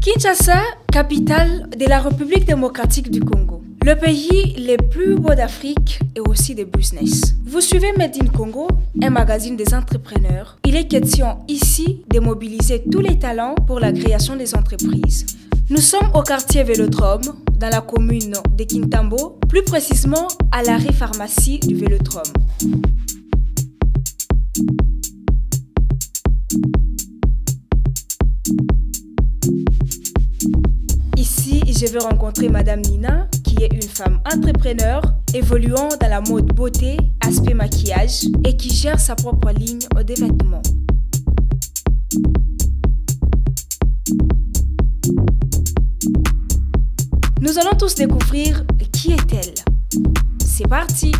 Kinshasa, capitale de la République démocratique du Congo. Le pays le plus beau d'Afrique et aussi de business. Vous suivez Made in Congo, un magazine des entrepreneurs. Il est question ici de mobiliser tous les talents pour la création des entreprises. Nous sommes au quartier Vélodrome, dans la commune de Kintambo, plus précisément à l'arrêt pharmacie du Vélodrome. Ici, je vais rencontrer Madame Nina, qui est une femme entrepreneur, évoluant dans la mode beauté, aspect maquillage et qui gère sa propre ligne de vêtements. Nous allons tous découvrir qui est-elle. C'est parti!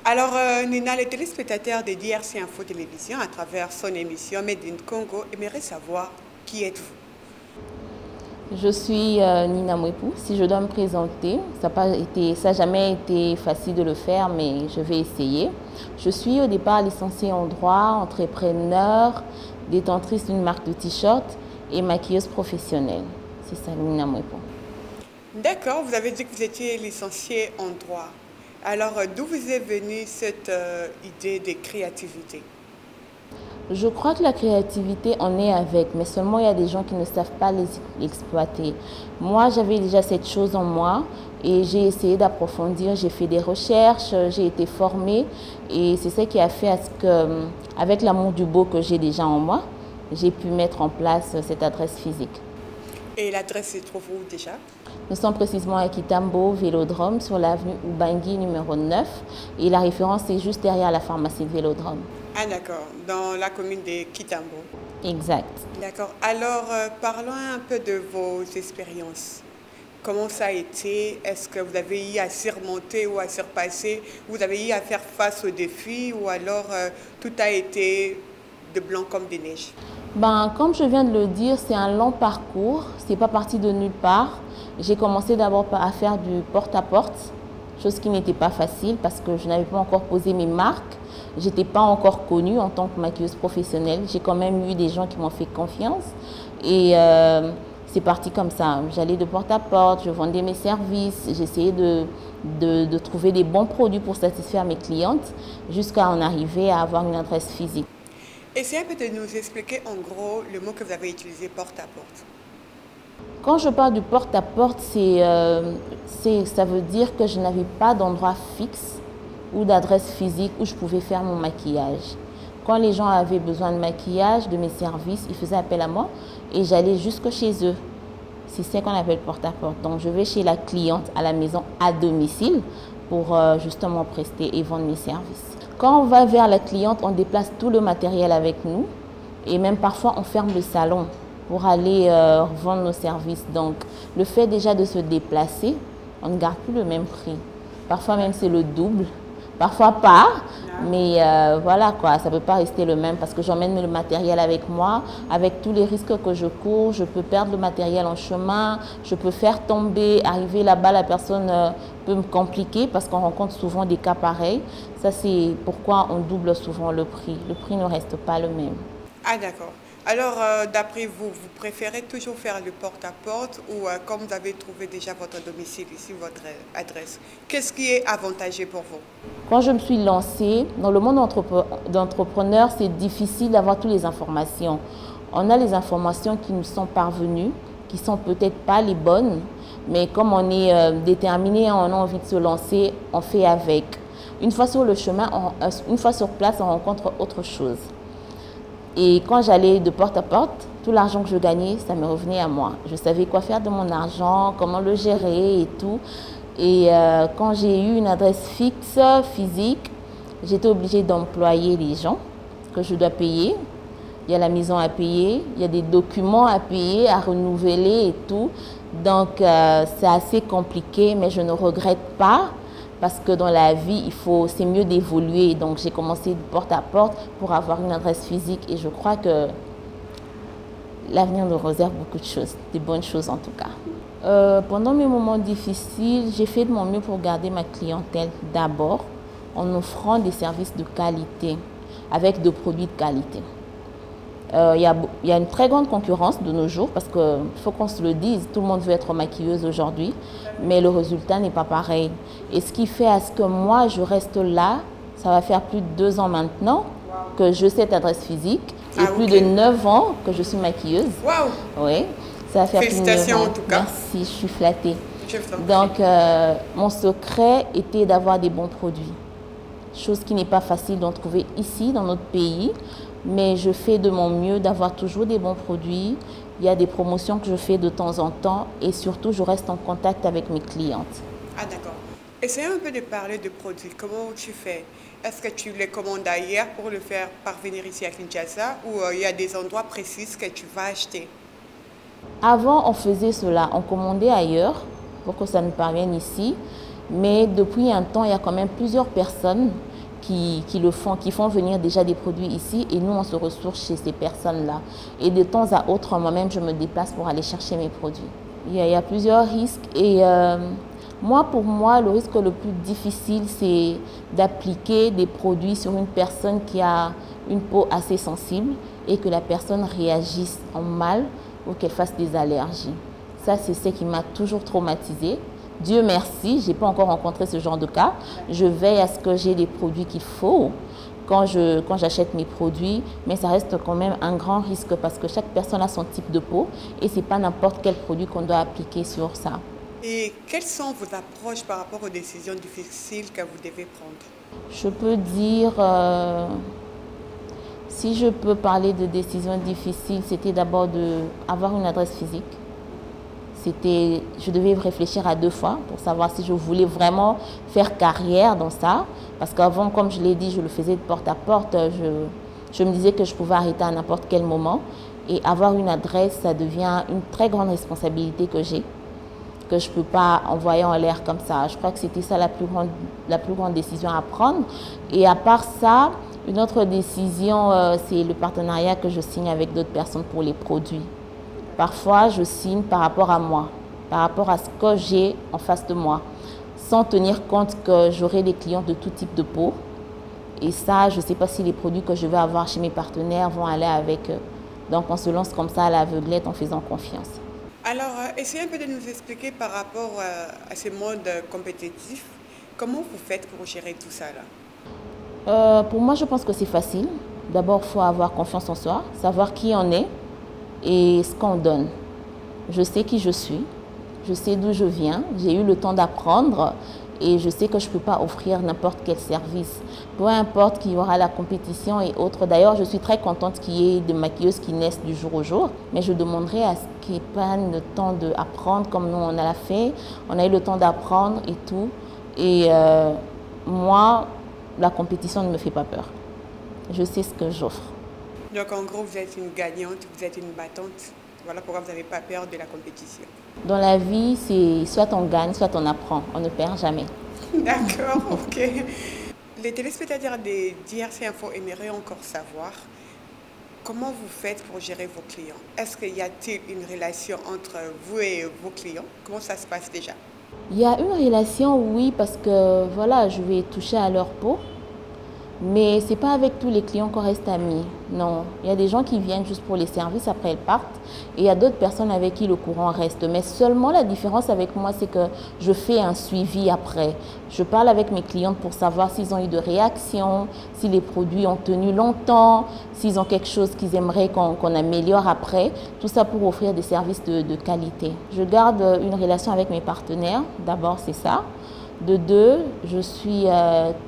Alors, Nina, les téléspectateurs de DRC Info Télévision, à travers son émission Made in Congo, aimeraient savoir qui êtes-vous? Je suis Nina Mwepou. Si je dois me présenter, ça n'a jamais été facile de le faire, mais je vais essayer. Je suis au départ licenciée en droit, entrepreneur, détentrice d'une marque de t-shirt et maquilleuse professionnelle. C'est ça, Nina Mwepou. D'accord, vous avez dit que vous étiez licenciée en droit. Alors, d'où vous est venue cette idée de créativité? Je crois que la créativité, on est avec, mais seulement il y a des gens qui ne savent pas l'exploiter. Moi, j'avais déjà cette chose en moi et j'ai essayé d'approfondir, j'ai fait des recherches, j'ai été formée et c'est ça qui a fait à ce que, avec l'amour du beau que j'ai déjà en moi, j'ai pu mettre en place cette adresse physique. Et l'adresse se trouve où déjà? Nous sommes précisément à Kintambo, Vélodrome, sur l'avenue Ubangui numéro 9. Et la référence est juste derrière la pharmacie de Vélodrome. Ah d'accord, dans la commune de Kintambo. Exact. D'accord. Alors, parlons un peu de vos expériences. Comment ça a été? Est-ce que vous avez eu à surmonter ou à surpasser? Vous avez eu à faire face aux défis ou alors tout a été de blanc comme des neiges? Comme je viens de le dire, c'est un long parcours. Ce n'est pas parti de nulle part. J'ai commencé d'abord à faire du porte-à-porte, chose qui n'était pas facile parce que je n'avais pas encore posé mes marques. Je n'étais pas encore connue en tant que maquilleuse professionnelle. J'ai quand même eu des gens qui m'ont fait confiance. Et c'est parti comme ça. J'allais de porte-à-porte, je vendais mes services, j'essayais de trouver des bons produits pour satisfaire mes clientes jusqu'à en arriver à avoir une adresse physique. Essayez peut-être de nous expliquer en gros le mot que vous avez utilisé, porte-à-porte. Quand je parle du porte-à-porte, ça veut dire que je n'avais pas d'endroit fixe ou d'adresse physique où je pouvais faire mon maquillage. Quand les gens avaient besoin de maquillage, de mes services, ils faisaient appel à moi et j'allais jusque chez eux. C'est ça qu'on appelle porte-à-porte. Donc je vais chez la cliente à la maison à domicile pour justement prester et vendre mes services. Quand on va vers la cliente, on déplace tout le matériel avec nous et même parfois on ferme le salon pour aller vendre nos services. Donc, le fait déjà de se déplacer, on ne garde plus le même prix. Parfois même c'est le double, parfois pas, mais voilà quoi, ça ne peut pas rester le même parce que j'emmène le matériel avec moi, avec tous les risques que je cours, je peux perdre le matériel en chemin, je peux faire tomber, arriver là-bas, la personne peut me compliquer parce qu'on rencontre souvent des cas pareils. Ça c'est pourquoi on double souvent le prix ne reste pas le même. Ah d'accord. Alors, d'après vous, vous préférez toujours faire le porte-à-porte ou comme vous avez trouvé déjà votre domicile ici, votre adresse, qu'est-ce qui est avantageux pour vous? Quand je me suis lancée, dans le monde d'entrepreneur, c'est difficile d'avoir toutes les informations. On a les informations qui nous sont parvenues, qui ne sont peut-être pas les bonnes, mais comme on est déterminé, on a envie de se lancer, on fait avec. Une fois sur le chemin, une fois sur place, on rencontre autre chose. Et quand j'allais de porte à porte, tout l'argent que je gagnais, ça me revenait à moi. Je savais quoi faire de mon argent, comment le gérer et tout. Et quand j'ai eu une adresse fixe, physique, j'étais obligée d'employer les gens que je dois payer. Il y a la maison à payer, il y a des documents à payer, à renouveler et tout. Donc c'est assez compliqué, mais je ne regrette pas parce que dans la vie, c'est mieux d'évoluer. Donc j'ai commencé de porte à porte pour avoir une adresse physique et je crois que l'avenir nous réserve beaucoup de choses, des bonnes choses en tout cas. Pendant mes moments difficiles, j'ai fait de mon mieux pour garder ma clientèle d'abord en offrant des services de qualité avec des produits de qualité. Il y a une très grande concurrence de nos jours parce qu'il faut qu'on se le dise, tout le monde veut être maquilleuse aujourd'hui, mais le résultat n'est pas pareil. Et ce qui fait à ce que moi je reste là, ça va faire plus de 2 ans maintenant que je sais cette adresse physique et plus de 9 ans que je suis maquilleuse. Wow. Oui, ça va faire plus de 9 ans. Félicitations en tout cas. Merci, je suis flattée. Donc mon secret était d'avoir des bons produits. Chose qui n'est pas facile d'en trouver ici dans notre pays. Mais je fais de mon mieux d'avoir toujours des bons produits. Il y a des promotions que je fais de temps en temps et surtout, je reste en contact avec mes clientes. Ah d'accord. Essayez un peu de parler de produits. Comment tu fais? Est-ce que tu les commandes ailleurs pour le faire parvenir ici à Kinshasa ou il y a des endroits précis que tu vas acheter? Avant, on faisait cela. On commandait ailleurs pour que ça nous parvienne ici. Mais depuis un temps, il y a quand même plusieurs personnes qui le font, qui font venir déjà des produits ici et nous, on se ressource chez ces personnes-là. Et de temps à autre, moi-même, je me déplace pour aller chercher mes produits. Il y a plusieurs risques et pour moi, le risque le plus difficile, c'est d'appliquer des produits sur une personne qui a une peau assez sensible et que la personne réagisse en mal ou qu'elle fasse des allergies. Ça, c'est ce qui m'a toujours traumatisée. Dieu merci, je n'ai pas encore rencontré ce genre de cas. Je veille à ce que j'ai les produits qu'il faut quand j'achète mes produits, mais ça reste quand même un grand risque parce que chaque personne a son type de peau et ce n'est pas n'importe quel produit qu'on doit appliquer sur ça. Et quelles sont vos approches par rapport aux décisions difficiles que vous devez prendre? Je peux dire, si je peux parler de décisions difficiles, c'était d'abord d'avoir une adresse physique. Je devais réfléchir à 2 fois pour savoir si je voulais vraiment faire carrière dans ça. Parce qu'avant, comme je l'ai dit, je le faisais de porte à porte. Je me disais que je pouvais arrêter à n'importe quel moment. Et avoir une adresse, ça devient une très grande responsabilité que j'ai, que je ne peux pas envoyer en l'air comme ça. Je crois que c'était ça la plus grande décision à prendre. Et à part ça, une autre décision, c'est le partenariat que je signe avec d'autres personnes pour les produits. Parfois, je signe par rapport à moi, par rapport à ce que j'ai en face de moi, sans tenir compte que j'aurai des clients de tout type de peau. Et ça, je ne sais pas si les produits que je vais avoir chez mes partenaires vont aller avec eux. Donc, on se lance comme ça à l'aveuglette en faisant confiance. Alors, essayez un peu de nous expliquer par rapport à ce monde compétitif, comment vous faites pour gérer tout ça là? Pour moi, je pense que c'est facile. D'abord, il faut avoir confiance en soi, savoir qui on est et ce qu'on donne. Je sais qui je suis, je sais d'où je viens, j'ai eu le temps d'apprendre et je sais que je ne peux pas offrir n'importe quel service. Peu importe qu'il y aura la compétition et autres. D'ailleurs, je suis très contente qu'il y ait des maquilleuses qui naissent du jour au jour, mais je demanderai à ce qu'ils prennent le temps d'apprendre comme nous on a fait. On a eu le temps d'apprendre et tout. Et moi, la compétition ne me fait pas peur. Je sais ce que j'offre. Donc en gros, vous êtes une gagnante, vous êtes une battante. Voilà pourquoi vous n'avez pas peur de la compétition. Dans la vie, c'est soit on gagne, soit on apprend. On ne perd jamais. D'accord, ok. Les téléspectateurs d'IRC Info aimeraient encore savoir comment vous faites pour gérer vos clients. Est-ce qu'il y a-t-il une relation entre vous et vos clients? Comment ça se passe déjà? Il y a une relation, oui, parce que voilà, je vais toucher à leur peau. Mais ce n'est pas avec tous les clients qu'on reste amis. Non, il y a des gens qui viennent juste pour les services, après ils partent. Et il y a d'autres personnes avec qui le courant reste. Mais seulement la différence avec moi, c'est que je fais un suivi après. Je parle avec mes clientes pour savoir s'ils ont eu de réactions, si les produits ont tenu longtemps, s'ils ont quelque chose qu'ils aimeraient qu'on améliore après. Tout ça pour offrir des services de qualité. Je garde une relation avec mes partenaires. D'abord, c'est ça. De 2, je suis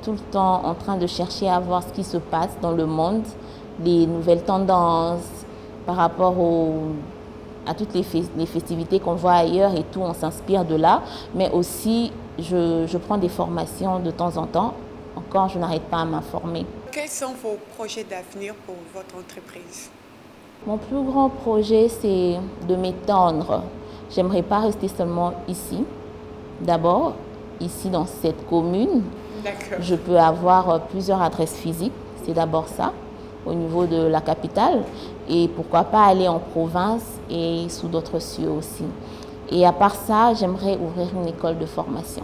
tout le temps en train de chercher à voir ce qui se passe dans le monde, les nouvelles tendances par rapport à toutes les festivités qu'on voit ailleurs et tout, on s'inspire de là. Mais aussi, je prends des formations de temps en temps. Encore, je n'arrête pas à m'informer. Quels sont vos projets d'avenir pour votre entreprise? Mon plus grand projet, c'est de m'étendre. J'aimerais pas rester seulement ici, d'abord. ici dans cette commune. D'accord. Je peux avoir plusieurs adresses physiques, c'est d'abord ça, au niveau de la capitale. Et pourquoi pas aller en province et sous d'autres cieux aussi. Et à part ça, j'aimerais ouvrir une école de formation.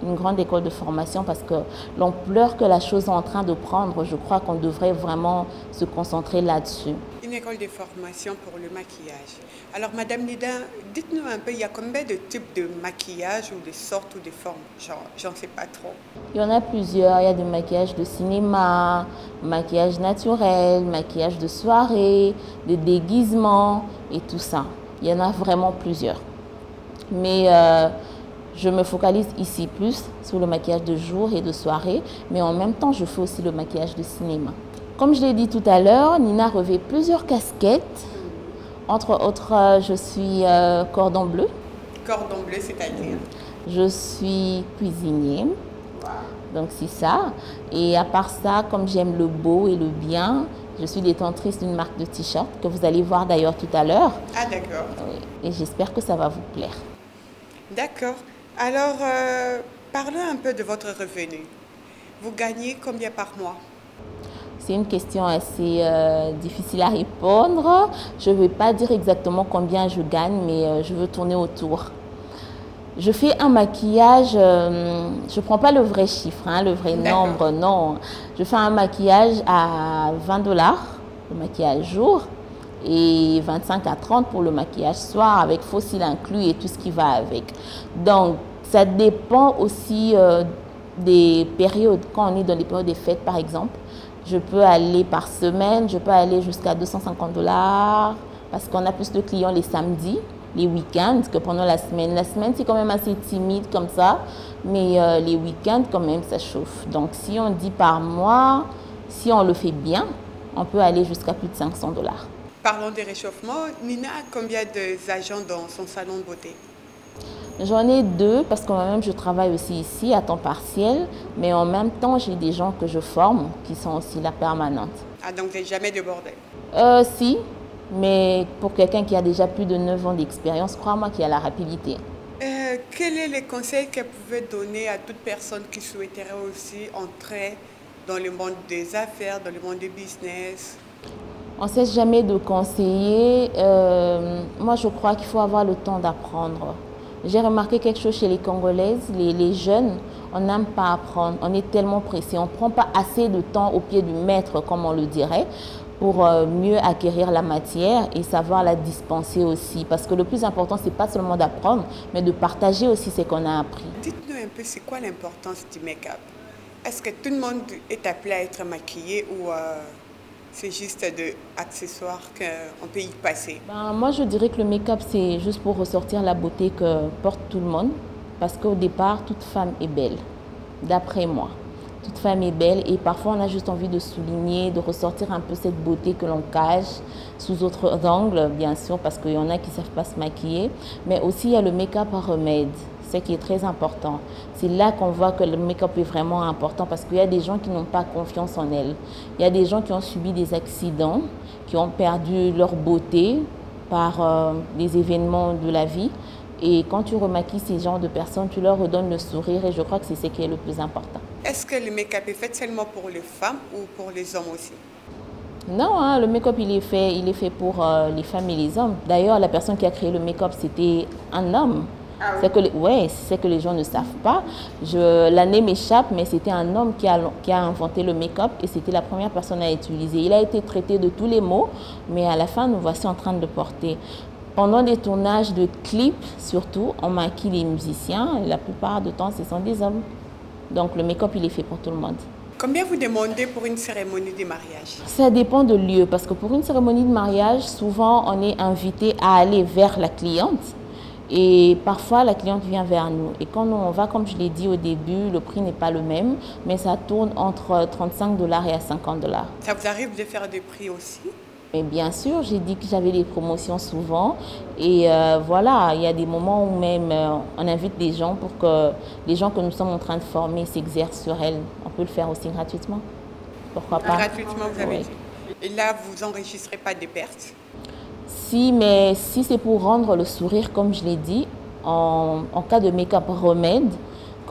Une grande école de formation parce que l'ampleur que la chose est en train de prendre, je crois qu'on devrait vraiment se concentrer là-dessus. Une école de formation pour le maquillage. Alors, Madame Nida, dites-nous un peu, il y a combien de types de maquillage ou de sortes ou de formes? J'en sais pas trop. Il y en a plusieurs. Il y a du maquillage de cinéma, maquillage naturel, maquillage de soirée, de déguisement et tout ça. Il y en a vraiment plusieurs. Mais je me focalise ici plus sur le maquillage de jour et de soirée, mais en même temps, je fais aussi le maquillage de cinéma. Comme je l'ai dit tout à l'heure, Nina revêt plusieurs casquettes. Entre autres, je suis cordon bleu. Cordon bleu, c'est-à-dire? Je suis cuisinier. Donc c'est ça. Et à part ça, comme j'aime le beau et le bien, je suis détentrice d'une marque de t-shirt que vous allez voir d'ailleurs tout à l'heure. Ah, d'accord. Oui. Et j'espère que ça va vous plaire. D'accord. Alors, parlons un peu de votre revenu. Vous gagnez combien par mois? C'est une question assez difficile à répondre. Je ne vais pas dire exactement combien je gagne, mais je veux tourner autour. Je fais un maquillage, je ne prends pas le vrai chiffre, hein, le vrai nombre, non. Je fais un maquillage à 20 $, le maquillage jour, et 25 à 30 pour le maquillage soir, avec faux cils inclus et tout ce qui va avec. Donc, ça dépend aussi des périodes. Quand on est dans les périodes des fêtes, par exemple, je peux aller par semaine, je peux aller jusqu'à 250 $, parce qu'on a plus de clients les samedis, les week-ends que pendant la semaine. La semaine, c'est quand même assez timide comme ça, mais les week-ends, quand même, ça chauffe. Donc, si on dit par mois, si on le fait bien, on peut aller jusqu'à plus de 500 $. Parlons des réchauffements. Nina a combien d'agents dans son salon de beauté? J'en ai 2 parce que moi-même, je travaille aussi ici à temps partiel, mais en même temps, j'ai des gens que je forme qui sont aussi là permanentes. Ah, donc vous n'êtes jamais débordé? Si. Mais pour quelqu'un qui a déjà plus de 9 ans d'expérience, crois-moi qu'il y a la rapidité. Quels sont les conseils que vous pouvez donner à toute personne qui souhaiterait aussi entrer dans le monde des affaires, dans le monde du business? On ne cesse jamais de conseiller. Moi, je crois qu'il faut avoir le temps d'apprendre. J'ai remarqué quelque chose chez les Congolaises, les jeunes, on n'aime pas apprendre. On est tellement pressé, on ne prend pas assez de temps au pied du maître, comme on le dirait, pour mieux acquérir la matière et savoir la dispenser aussi. Parce que le plus important, ce n'est pas seulement d'apprendre, mais de partager aussi ce qu'on a appris. Dites-nous un peu, c'est quoi l'importance du make-up? Est-ce que tout le monde est appelé à être maquillé ou c'est juste des accessoires qu'on peut y passer? Moi, je dirais que le make-up, c'est juste pour ressortir la beauté que porte tout le monde. Parce qu'au départ, toute femme est belle, d'après moi. Toute femme est belle et parfois on a juste envie de souligner, de ressortir un peu cette beauté que l'on cache sous autres angles, bien sûr, parce qu'il y en a qui ne savent pas se maquiller. Mais aussi, il y a le make-up à remède, ce qui est très important. C'est là qu'on voit que le make-up est vraiment important parce qu'il y a des gens qui n'ont pas confiance en elles. Il y a des gens qui ont subi des accidents, qui ont perdu leur beauté par les événements de la vie. Et quand tu remaquilles ces genres de personnes, tu leur redonnes le sourire et je crois que c'est ce qui est le plus important. Est-ce que le make-up est fait seulement pour les femmes ou pour les hommes aussi? Non, hein, le make-up il est fait pour les femmes et les hommes. D'ailleurs, la personne qui a créé le make-up, c'était un homme. Ah oui? C'est que les gens ne savent pas. L'année m'échappe, mais c'était un homme qui a inventé le make-up et c'était la première personne à utiliser. Il a été traité de tous les maux, mais à la fin, nous voici en train de le porter. Pendant des tournages de clips, surtout, on maquille les musiciens et la plupart du temps, ce sont des hommes. Donc, le make-up, il est fait pour tout le monde. Combien vous demandez pour une cérémonie de mariage? Ça dépend de lieu, parce que pour une cérémonie de mariage, souvent, on est invité à aller vers la cliente. Et parfois, la cliente vient vers nous. Et quand on va, comme je l'ai dit au début, le prix n'est pas le même, mais ça tourne entre 35 $ et à 50 $. Ça vous arrive de faire des prix aussi? Mais bien sûr, j'ai dit que j'avais des promotions souvent et voilà, il y a des moments où même on invite des gens pour que les gens que nous sommes en train de former s'exercent sur elles. On peut le faire aussi gratuitement. Pourquoi pas? Gratuitement, vous avez dit. Et là, vous n'enregistrez pas des pertes? Si, mais si c'est pour rendre le sourire, comme je l'ai dit, en cas de make-up remède,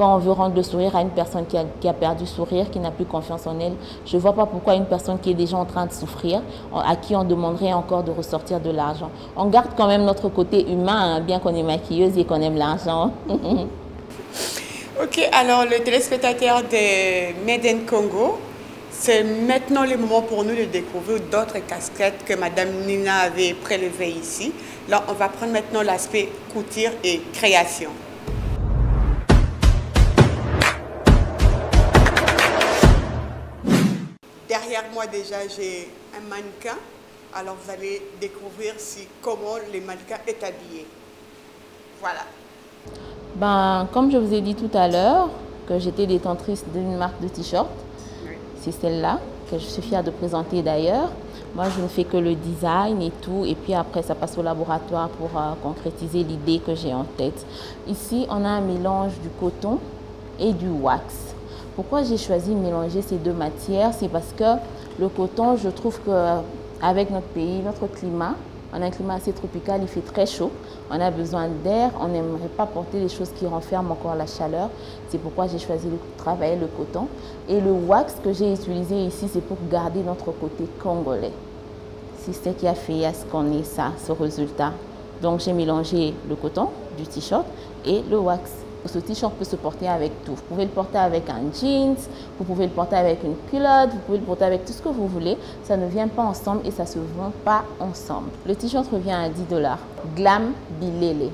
Quand on veut rendre le sourire à une personne qui a perdu sourire, qui n'a plus confiance en elle, je ne vois pas pourquoi une personne qui est déjà en train de souffrir, à qui on demanderait encore de ressortir de l'argent. On garde quand même notre côté humain, hein, bien qu'on est maquilleuse et qu'on aime l'argent. Ok, alors le téléspectateur de Made in Congo, c'est maintenant le moment pour nous de découvrir d'autres casquettes que Madame Nina avait prélevées ici. Là, on va prendre maintenant l'aspect couture et création. Derrière moi déjà, j'ai un mannequin. Alors vous allez découvrir comment le mannequin est habillé. Voilà. Ben, comme je vous ai dit tout à l'heure, que j'étais détentrice d'une marque de t-shirt, oui. C'est celle-là que je suis fière de présenter d'ailleurs. Moi, je ne fais que le design et tout, et puis après, ça passe au laboratoire pour concrétiser l'idée que j'ai en tête. Ici, on a un mélange du coton et du wax. Pourquoi j'ai choisi de mélanger ces deux matières? C'est parce que le coton, je trouve qu'avec notre pays, notre climat, on a un climat assez tropical, il fait très chaud, on a besoin d'air, on n'aimerait pas porter des choses qui renferment encore la chaleur. C'est pourquoi j'ai choisi de travailler le coton. Et le wax que j'ai utilisé ici, c'est pour garder notre côté congolais. C'est ce qui a fait à ce qu'on ait ça, ce résultat. Donc j'ai mélangé le coton du t-shirt et le wax. Ce t-shirt peut se porter avec tout. Vous pouvez le porter avec un jeans, vous pouvez le porter avec une culotte, vous pouvez le porter avec tout ce que vous voulez. Ça ne vient pas ensemble et ça ne se vend pas ensemble. Le t-shirt revient à 10 $. Glam Bilele.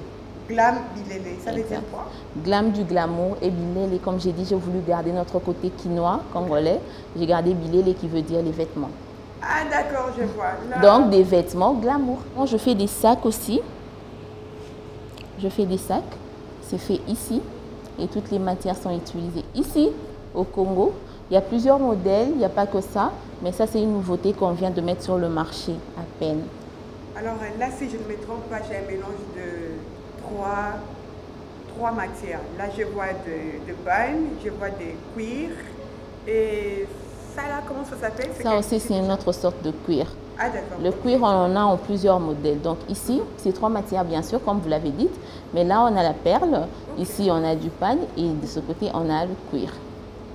Glam Bilele, ça veut dire quoi? Glam du glamour et Bilele, comme j'ai dit, j'ai voulu garder notre côté quinois, congolais. J'ai gardé Bilele qui veut dire les vêtements. Ah d'accord, je vois. Là. Donc des vêtements glamour. Je fais des sacs aussi. Je fais des sacs. C'est fait ici et toutes les matières sont utilisées ici au Congo. Il y a plusieurs modèles, il n'y a pas que ça, mais ça c'est une nouveauté qu'on vient de mettre sur le marché à peine. Alors là, si je ne me trompe pas, j'ai un mélange de trois matières. Là, je vois de bain, je vois des cuirs et ça là, comment ça s'appelle? Ça aussi c'est une autre sorte de cuir. Ah, d'accord. Le cuir, on en a en plusieurs modèles. Donc ici, c'est trois matières bien sûr, comme vous l'avez dit. Mais là, on a la perle. Okay. Ici, on a du pagne. Et de ce côté, on a le cuir.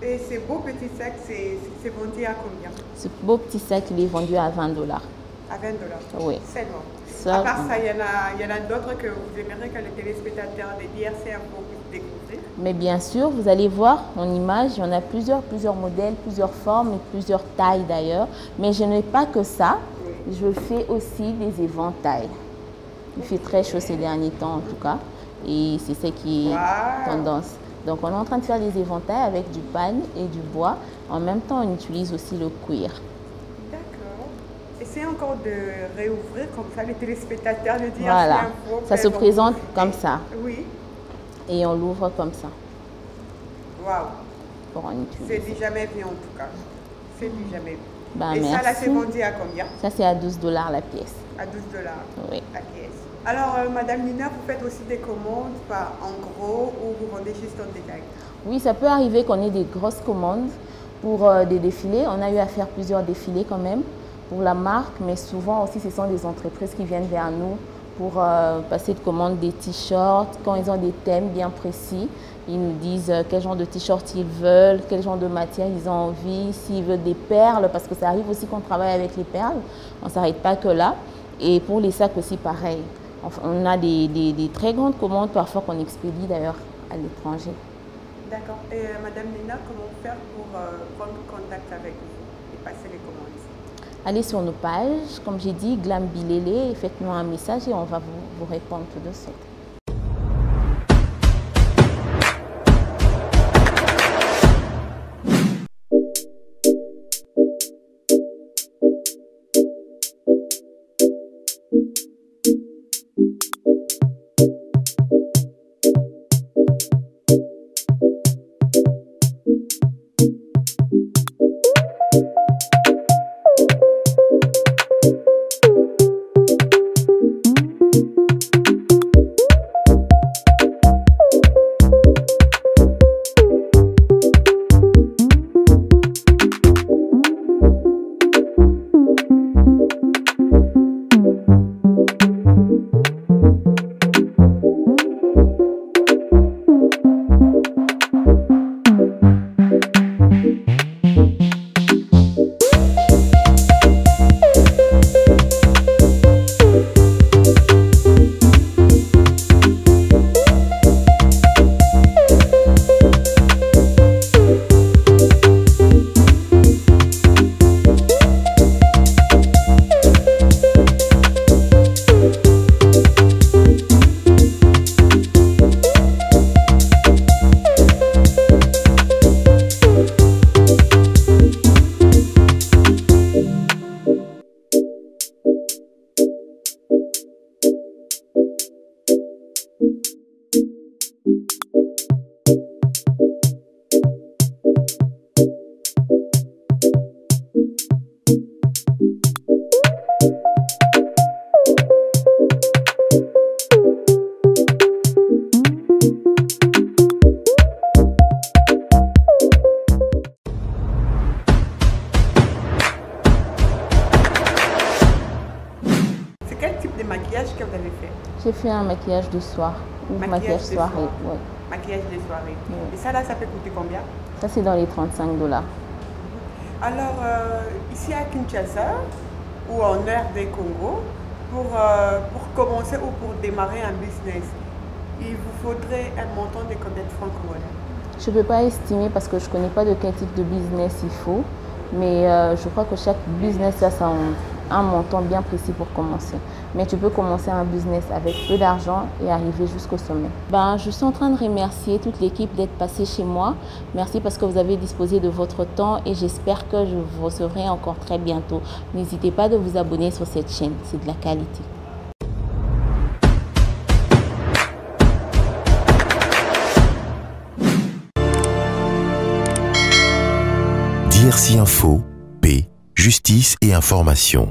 Et ces beaux petits sacs, c'est vendu à combien? Ce beau petit sac, il est vendu à 20 $. À 20 $? Oui. Seulement. Ça, à part ça, il y en a d'autres que vous aimeriez que les téléspectateurs de DRC puissent découvrir? Mais bien sûr, vous allez voir en image, il y en a plusieurs modèles, plusieurs formes et plusieurs tailles d'ailleurs. Mais je n'ai pas que ça. Oui. Je fais aussi des éventails. Il fait très chaud ces derniers temps en tout cas. Et c'est ce qui est tendance. Donc on est en train de faire des éventails avec du pagne et du bois. En même temps, on utilise aussi le cuir. D'accord. Essayez encore de réouvrir comme ça les téléspectateurs, de dire voilà. Ça se présente comme ça. Oui. Et on l'ouvre comme ça. Waouh. Pour en utiliser. C'est du jamais vu en tout cas. C'est du jamais vu. Ben, et merci. ça là, c'est vendu à combien? Ça c'est à 12 $ la pièce. À 12 $? Oui. La pièce. Alors, Madame Nina, vous faites aussi des commandes en gros ou vous vendez juste en détail? Oui, ça peut arriver qu'on ait des grosses commandes pour des défilés. On a eu à faire plusieurs défilés quand même pour la marque, mais souvent aussi ce sont des entreprises qui viennent vers nous pour passer de commande des t-shirts. Quand ils ont des thèmes bien précis, ils nous disent quel genre de t-shirt ils veulent, quel genre de matière ils ont envie, s'ils veulent des perles, parce que ça arrive aussi qu'on travaille avec les perles. On ne s'arrête pas que là. Et pour les sacs aussi, pareil. On a des très grandes commandes parfois qu'on expédie d'ailleurs à l'étranger. D'accord. Et Madame Nina, comment faire pour prendre contact avec vous et passer les commandes? Allez sur nos pages, comme j'ai dit, Glam Bilele, faites-nous un message et on va vous répondre tout de suite. vous avez fait? J'ai fait un maquillage de soir ou maquillage soirée. Ouais. Maquillage de soirée. Ouais. Et ça là, ça peut coûter combien? Ça, c'est dans les 35 $. Alors, ici à Kinshasa ou en RD Congo, pour commencer ou pour démarrer un business, il vous faudrait un montant de combien de francs congolais? Je ne peux pas estimer parce que je ne connais pas de quel type de business il faut, mais je crois que chaque business a un montant bien précis pour commencer. Mais tu peux commencer un business avec peu d'argent et arriver jusqu'au sommet. Je suis en train de remercier toute l'équipe d'être passée chez moi. Merci parce que vous avez disposé de votre temps et j'espère que je vous recevrai encore très bientôt. N'hésitez pas de vous abonner sur cette chaîne, c'est de la qualité. DRC Info, paix, justice et information.